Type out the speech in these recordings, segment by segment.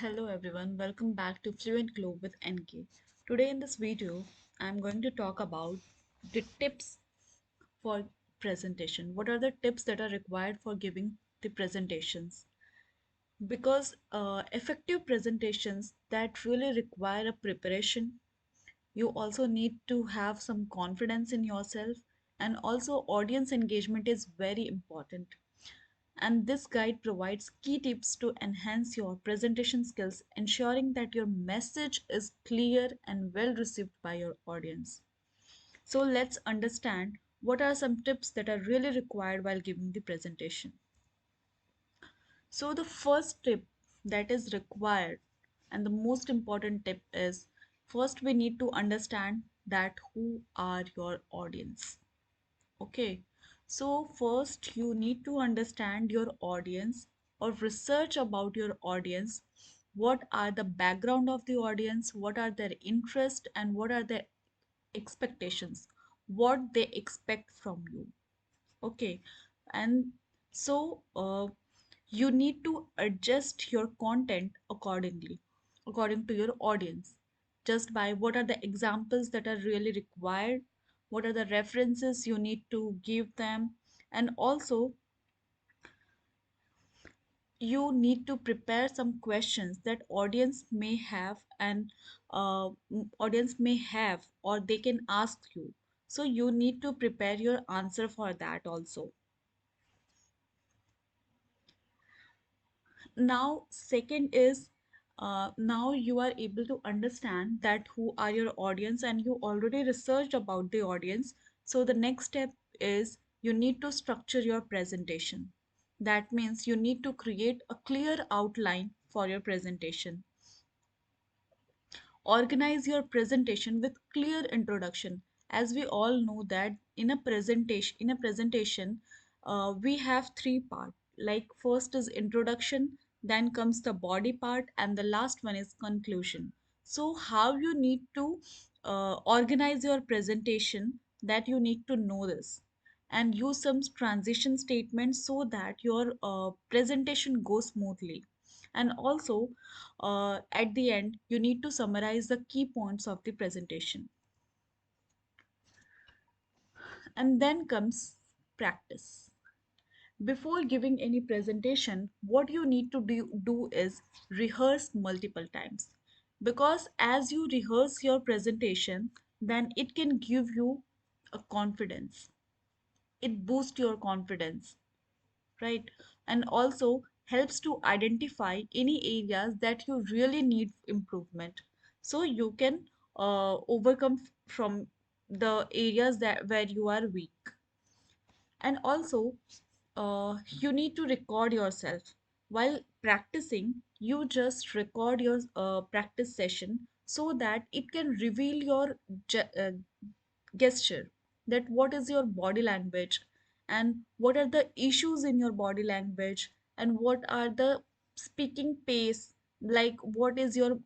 Hello everyone, welcome back to Fluent Globe with NK. Today in this video, I'm going to talk about the tips for presentation. What are the tips that are required for giving the presentations? Because effective presentations that really require a preparation, you also need to have some confidence in yourself, and also audience engagement is very important, and this guide provides key tips to enhance your presentation skills, ensuring that your message is clear and well received by your audience. So, let's understand what are some tips that are really required while giving the presentation. So, the first tip that is required, and the most important tip, is first we need to understand that who are your audience. Okay, so first you need to understand your audience or research about your audience. What are the background of the audience? What are their interests and what are their expectations? What they expect from you. Okay, and you need to adjust your content accordingly, according to your audience, just by what are the examples that are really required, what are the references you need to give them, and also you need to prepare some questions that audience may have, and audience may have or they can ask you. So you need to prepare your answer for that also. Now second is, now you are able to understand that who are your audience and you already researched about the audience. So the next step is you need to structure your presentation. That means you need to create a clear outline for your presentation. Organize your presentation with clear introduction. As we all know that in a presentation we have three parts. Like first is introduction, then comes the body part, and the last one is conclusion. So how you need to organize your presentation, that you need to know this, and use some transition statements so that your presentation goes smoothly. And also at the end you need to summarize the key points of the presentation. And then comes practice. Before giving any presentation, what you need to do is rehearse multiple times, because as you rehearse your presentation, then it can give you a confidence, it boosts your confidence, right? And also helps to identify any areas that you really need improvement, so you can overcome from the areas that where you are weak. And also you need to record yourself while practicing. You just record your practice session so that it can reveal your ge- uh, gesture, that what is your body language and what are the issues in your body language, and what are the speaking pace, like what is your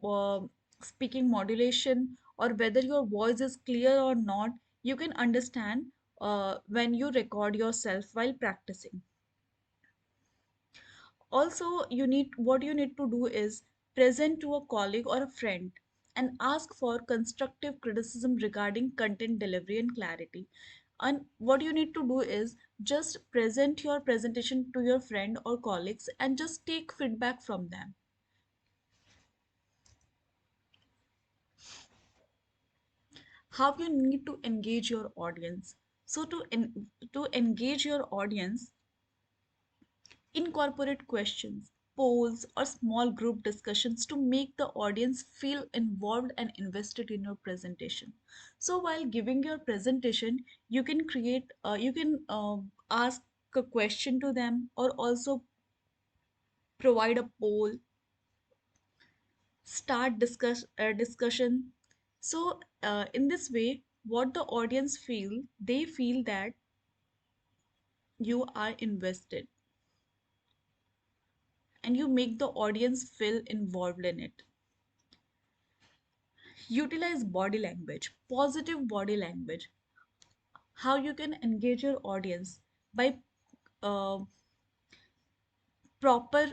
speaking modulation, or whether your voice is clear or not. You can understand when you record yourself while practicing. Also what you need to do is present to a colleague or a friend and ask for constructive criticism regarding content delivery and clarity. And what you need to do is just present your presentation to your friend or colleagues and just take feedback from them. How you need to engage your audience. So to engage your audience, incorporate questions, polls, or small group discussions to make the audience feel involved and invested in your presentation. So while giving your presentation, you can ask a question to them, or also provide a poll, start discussion. So in this way, what the audience feel, they feel that you are invested, and you make the audience feel involved in it. Utilize body language, positive body language. How you can engage your audience by uh, proper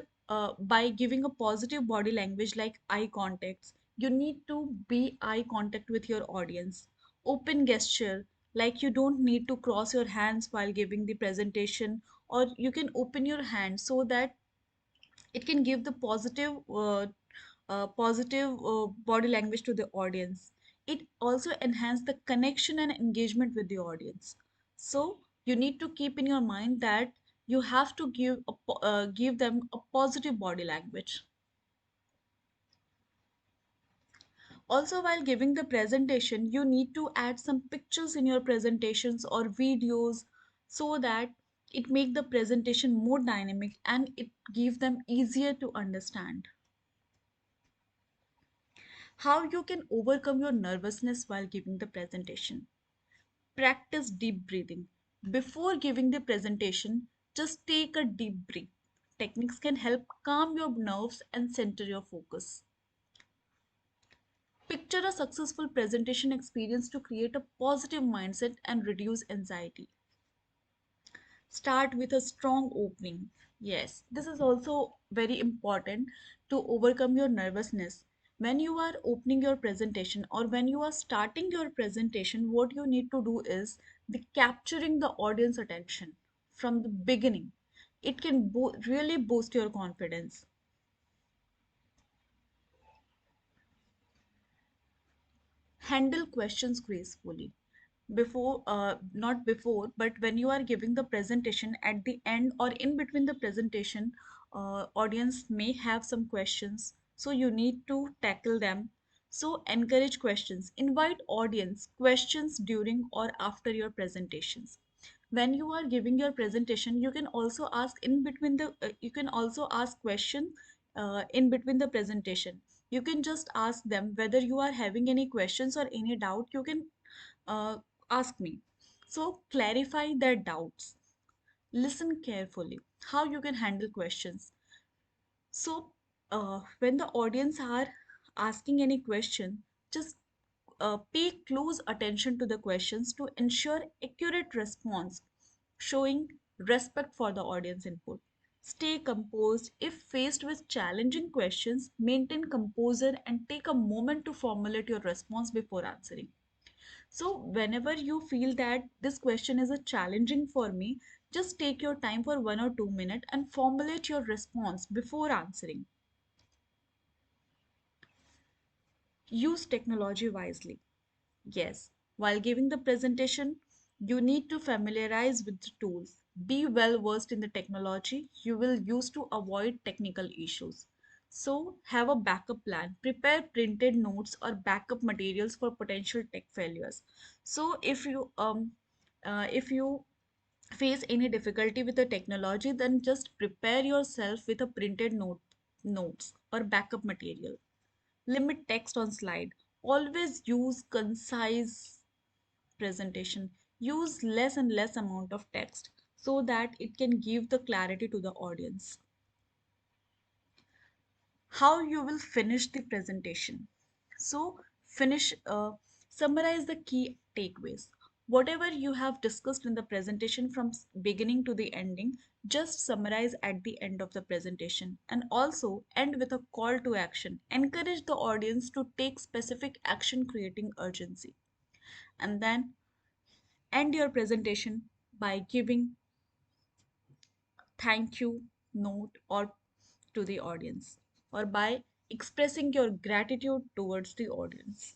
by giving a positive body language like eye contacts. You need to be eye contact with your audience. Open gesture, like you don't need to cross your hands while giving the presentation, or you can open your hand so that it can give the positive body language to the audience. It also enhance the connection and engagement with the audience. So you need to keep in your mind that you have to give them a positive body language. Also, while giving the presentation, you need to add some pictures in your presentations or videos so that it make the presentation more dynamic and it give them easier to understand. How you can overcome your nervousness while giving the presentation. Practice deep breathing. Before giving the presentation, just take a deep breath. Techniques can help calm your nerves and center your focus. Picture a successful presentation experience to create a positive mindset and reduce anxiety. Start with a strong opening. Yes, this is also very important to overcome your nervousness. When you are opening your presentation or when you are starting your presentation, what you need to do is the capturing the audience attention from the beginning. It can really boost your confidence. Handle questions gracefully. Not before, but when you are giving the presentation, at the end or in between the presentation, audience may have some questions, so you need to tackle them. So encourage questions, invite audience questions during or after your presentations. When you are giving your presentation, you can also ask in between the you can also ask question in between the presentation. You can just ask them whether you are having any questions or any doubt. You can uh, ask me. So clarify their doubts. Listen carefully. How you can handle questions. So when the audience are asking any question, just pay close attention to the questions to ensure accurate response, showing respect for the audience input. Stay composed. If faced with challenging questions, maintain composure and take a moment to formulate your response before answering. So, whenever you feel that this question is a challenging for me, just take your time for 1 or 2 minutes and formulate your response before answering. Use technology wisely. Yes, while giving the presentation, you need to familiarize with the tools. Be well versed in the technology you will use to avoid technical issues. So, have a backup plan. Prepare printed notes or backup materials for potential tech failures. So, if you face any difficulty with the technology, then just prepare yourself with a printed notes or backup material. Limit text on slide. Always use concise presentation. Use less and less amount of text so that it can give the clarity to the audience. How you will finish the presentation. So summarize the key takeaways. Whatever you have discussed in the presentation from beginning to the ending, just summarize at the end of the presentation, and also end with a call to action. Encourage the audience to take specific action, creating urgency. And then end your presentation by giving thank you note or to the audience, or by expressing your gratitude towards the audience.